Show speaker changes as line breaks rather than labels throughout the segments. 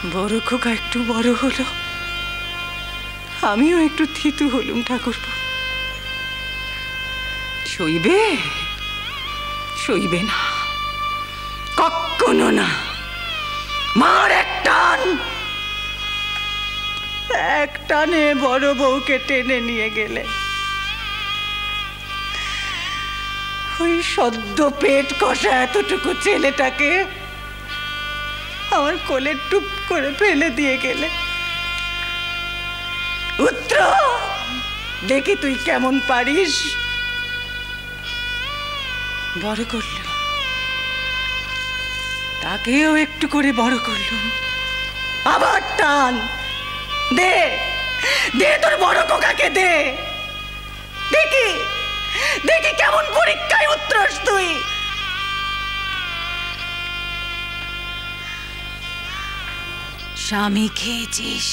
বড় খোকা একটু বড় হলো, আমিও একটু থিতু হলুম ঠাকুরপো। সইবে? সইবে না, কখনো না। মার এক টানে বড় বউকে টেনে নিয়ে গেলে ওই সদ্য পেট কষা এতটুকু ছেলেটাকে আমার কোলে টুপ করে ফেলে দিয়ে গেলে। উত্তর দেখি তুই কেমন পারিস। বড় করলাম, তাকেও একটু করে বড় করলাম। আবার টান দে, দে তোর বড় খোকাকে দে, দেখি দেখি কেমন পরীক্ষায় উত্তরস তুই। স্বামী খেয়েছিস,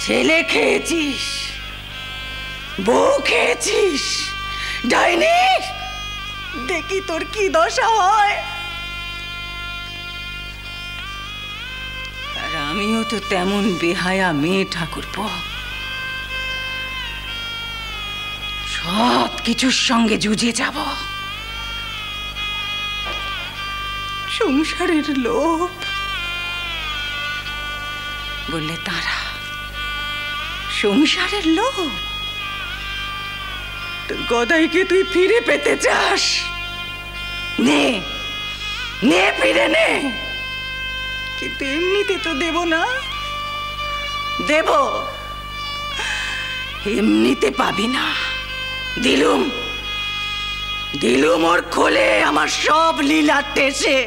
ছেলে খেয়েছিস, বউ খেয়েছিস, ডাইনি দেখি তোর কি দশা হয়। আর আমিও তো তেমন বেহায়া মেয়ে ঠাকুরপো, সব কিছুর সঙ্গে যুঝে যাব। সংসারের লোভ বললে তারা, সংসারের লোভ। তোর গদাইকে তুই ফিরে পেতে চাস, নে নে ফিরে নে, কিন্তু এমনিতে তো দেব না। দেব, এমনিতে পাবি না। দিলুম দিলুম ওর খোলে আমার সব লীলা টেসে।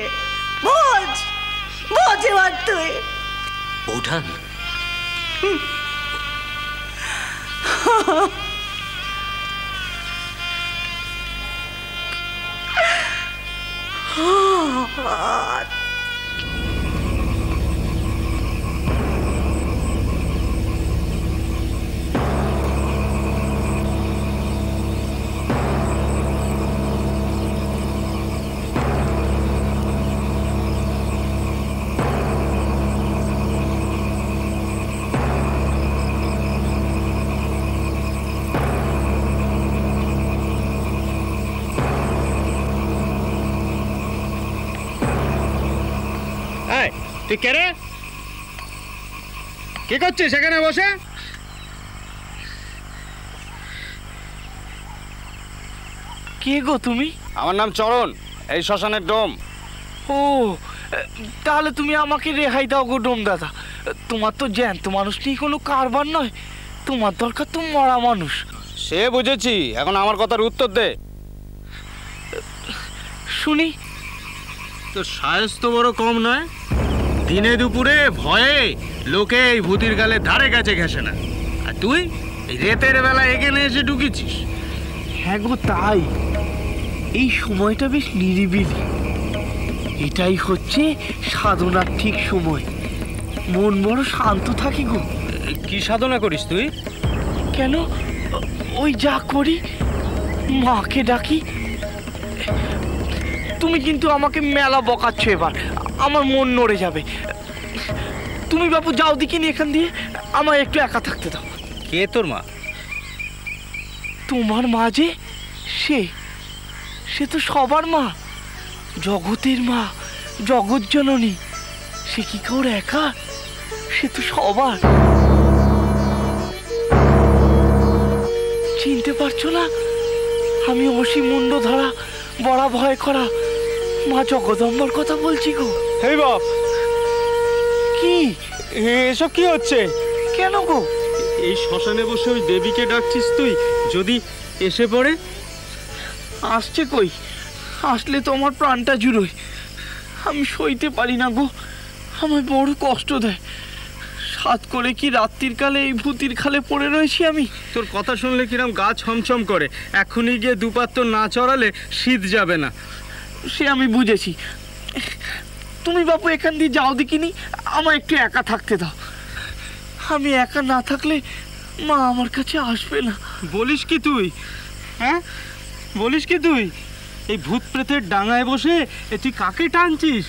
বোঝ বোঝ এবার তুই।
বৌঠান,
তুই কে রে? কি করছিস সেখানে বসে?
কে গো তুমি?
আমার নাম চরণ, এই শ্মশানের ডোম।
ও, তাহলে তুমি আমাকে রেহাই দাও গো ডোম দাদা। তোমার তো জ্যান্ত মানুষ নিয়ে কোনো কারবার নয়, তোমার দরকার তো মরা মানুষ।
সে বুঝেছি, এখন আমার কথার উত্তর দে।
শুনি।
তোর সাহস তো বড় কম নয়। দিনে দুপুরে ভয়ে লোকে এই ভূতির গালে ধারে কাছে ঘেসে না, আর তুই এই রাতের বেলা এখানে এসে ঢুকেছিস।
হ্যাঁ গো তাই, এই সময়টা বেশ নিরিবিলি, এটাই হচ্ছে সাধনার ঠিক সময়। মন বড় শান্ত থাকে গো।
কি সাধনা করিস তুই?
কেন, ওই যা করি, মাকে ডাকি। তুমি কিন্তু আমাকে মেলা বকাচ্ছ এবার, আমার মন নড়ে যাবে। তুমি বাপু যাও দেখিনি এখান দিয়ে, আমায় একটু একা থাকতে দাও।
কে তোর মা?
তোমার মা যে, সে তো সবার মা, জগতের মা, জগৎ জননী। সে কি কাউর একা? সে তো সবার। চিনতে পারছো না? আমি অসীম মুন্ড ধরা, বড়া ভয় করা মা জগদম্বর কথা বলছি গো।
হে বাপ,
কি
এসব কি হচ্ছে?
কেন গো?
এই শ্মশানে বসে ওই দেবীকে ডাকছিস তুই, যদি এসে পড়ে?
আসছে কই, আসলে তো আমার প্রাণটা জুড়োয়। আমি সইতে পারি না গো, আমায় বড় কষ্ট দেয়। সাত করে কি রাত্রির কালে এই ভূতির খালে পড়ে রয়েছি আমি।
তোর কথা শুনলে কিরম গা ছমছম করে। এখনই গিয়ে দুপাত্র না চড়ালে শীত যাবে না।
সে আমি বুঝেছি। তুমি বাপু এখান দিয়ে যাও দেখিনি, আমার একটু একা থাকতে দাও। আমি একা না থাকলে মা আমার কাছে আসবে না।
বলিস কি তুই? হ্যাঁ বলিস কি তুই? এই ভূত প্রেতের ডাঙায় বসে তুই কাকে টানছিস?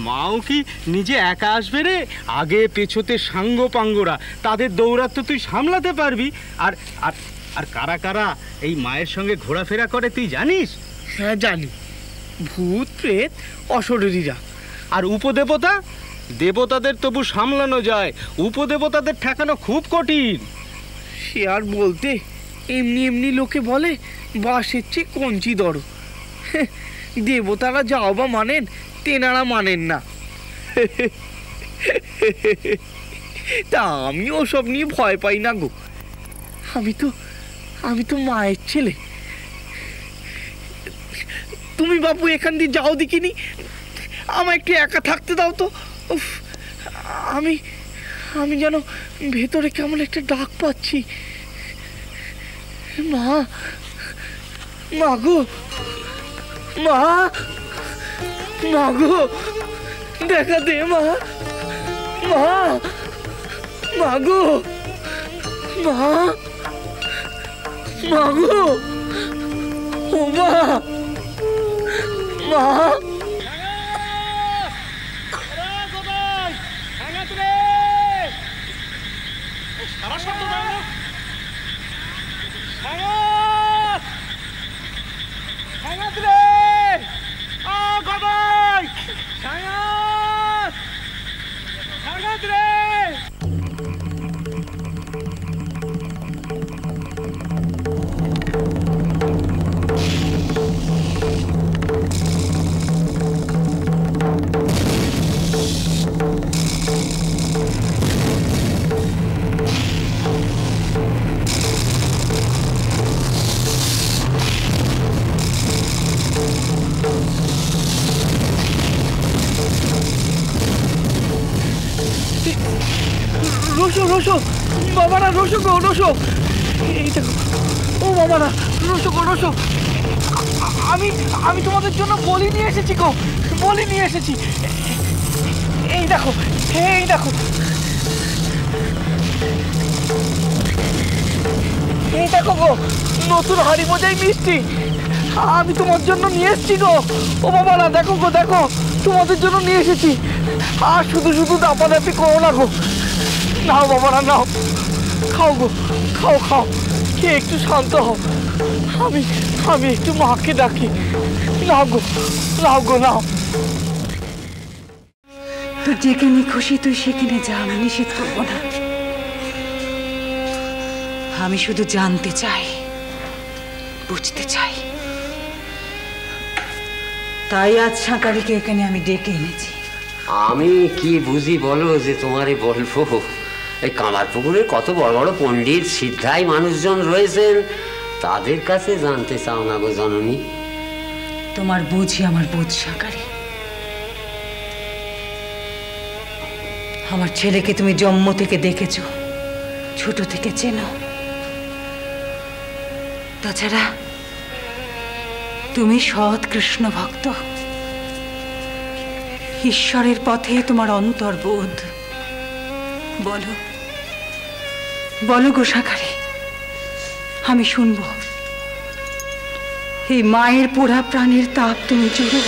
মাও কি নিজে একা আসবে রে? আগে পেছোতে সাঙ্গ পাঙ্গরা, তাদের দৌরাত্ম তুই সামলাতে পারবি? আর আর আর কারা কারা এই মায়ের সঙ্গে ঘোরাফেরা করে তুই জানিস?
হ্যাঁ জানি, ভূত প্রেত অশরীরীরা।
আর উপদেবতা? দেবতাদের তবু সামলানো যায়, উপদেবতাদের ঠেকানো খুব কঠিন।
সে আর বলতে, এমনি এমনি লোকে বলে বাঁশের চেয়ে কঞ্চি দরো। দেবতারা যাও বা মানেন, তেনারা মানেন না। তা আমি ওসব নিয়ে ভয় পাই না গো। আমি তো মায়ের ছেলে। তুমি বাপু এখান দিয়ে যাও দেখিনি, আমার একটু একা থাকতে দাও তো। উফ, আমি যেন ভেতরে কেমন একটা ডাক পাচ্ছি। মা, মা গো, মা, মা গো, দেখা দে মা, মা, মা গো, মা, মা গো, ও মা, মা। রোশো, রোশো, বাবারা, রোশো গো, রোশো, এই দেখো, ও বাবারা, রোশো গো, রোশো, আমি তোমাদের জন্য বলি নিয়ে এসেছি গো, বলি নিয়ে এসেছি। এই দেখো, এই দেখো, এই দেখো গো, নতুন হাড়ি বোঝাই মিষ্টি আমি তোমার জন্য নিয়ে এসেছি গো। ও বাবারা, দেখো গো, দেখো, তোমাদের জন্য নিয়ে এসেছি। আর শুধু শুধু দাপাদাপি করো না গো। নাও বাবারা, নাও, খাও গো, খাও, খাও, খেয়ে একটু শান্ত হও। আমি একটু মাকে ডাকি। নাও গো, নাও গো, নাও।
তোর যেখানে খুশি তুই সেখানে যা, আমি নিষেধ করবো না। আমি শুধু জানতে চাই, বুঝতে চাই। তাই আজ সাঁকারিকে এখানে আমি ডেকে এনেছি।
আমি কি বুঝি বলো যে তোমারে বলবো? এই কামারপুকুরের কত বড় বড় পণ্ডিত সিদ্ধাই মানুষজন রয়েছেন, তাদের কাছে জানতে চাও না গো জননী?
তোমার বুঝি আমার বোধ সাঁকারি। আমার ছেলেকে তুমি জন্ম থেকে দেখেছো, ছোট থেকে চেনো। তাছাড়া তুমি সৎ কৃষ্ণ ভক্ত, ঈশ্বরের পথে তোমার অন্তর্বোধ। বলো, বলো গো সাঁকারি, আমি শুনবো। এই মায়ের পোড়া প্রাণের তাপ তুমি জুড়ো।